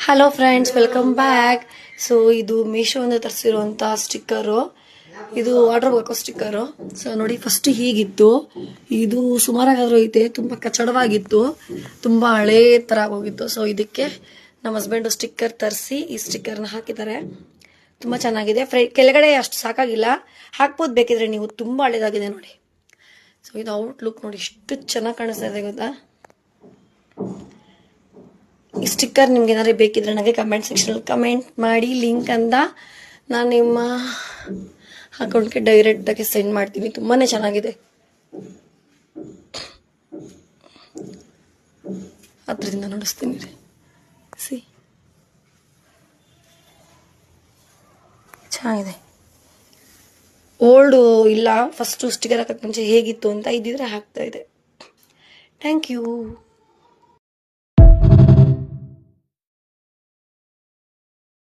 Hello friends, welcome back. So ಇದು ಮೀಶೋಯಿಂದ ತರಿಸಿರುವಂಥ sticker. ಇದು water ಹಾಕೋ ಸ್ಟಿಕ್ಕರು. ಸೊ ನೋಡಿ, ಫಸ್ಟ್ ಹೀಗಿತ್ತು. ಇದು ಸುಮಾರಾಗಾದ್ರೂ ಐತೆ, ತುಂಬ ಕಚಡವಾಗಿತ್ತು, ತುಂಬ ಹಳೇ ಥರ ಆಗೋಗಿತ್ತು. ಸೊ ಇದಕ್ಕೆ ನಮ್ಮ ಹಸ್ಬೆಂಡು ಸ್ಟಿಕ್ಕರ್ ತರಿಸಿ ಈ ಸ್ಟಿಕ್ಕರ್ನ ಹಾಕಿದ್ದಾರೆ. ತುಂಬ ಚೆನ್ನಾಗಿದೆ. ಕೆಳಗಡೆ ಅಷ್ಟು ಸಾಕಾಗಿಲ್ಲ, ಹಾಕ್ಬೋದು ಬೇಕಿದ್ರೆ ನೀವು. ತುಂಬ ಹಳೇದಾಗಿದೆ ನೋಡಿ. ಸೊ ಇದು ಔಟ್ಲುಕ್ ನೋಡಿ, ಎಷ್ಟು ಚೆನ್ನಾಗಿ ಕಾಣಿಸ್ತಾ ಇದೆ ಗೊತ್ತಾ. ಈ ಸ್ಟಿಕ್ಕರ್ ನಿಮ್ಗೆ ಏನಾದ್ರು ಬೇಕಿದ್ರೆ ನನಗೆ ಕಮೆಂಟ್ ಸೆಕ್ಷನಲ್ಲಿ ಕಮೆಂಟ್ ಮಾಡಿ. ಲಿಂಕ್ ಅಂತ ನಾನು ನಿಮ್ಮ ಅಕೌಂಟ್ಗೆ ಡೈರೆಕ್ಟಾಗಿ ಸೆಂಡ್ ಮಾಡ್ತೀನಿ. ತುಂಬಾ ಚೆನ್ನಾಗಿದೆ. ಅದರಿಂದ ನೋಡಿಸ್ತೀನಿ ರೀ. ಸಿ, ಚೆನ್ನಾಗಿದೆ. ಓಲ್ಡು ಇಲ್ಲ, ಫಸ್ಟು ಸ್ಟಿಕ್ಕರ್ ಹಾಕಕ್ಕೆ ಮುಂಚೆ ಹೇಗಿತ್ತು ಅಂತ ಇದ್ದಿದ್ರೆ ಹಾಕ್ತಾ ಇದೆ. Thank you.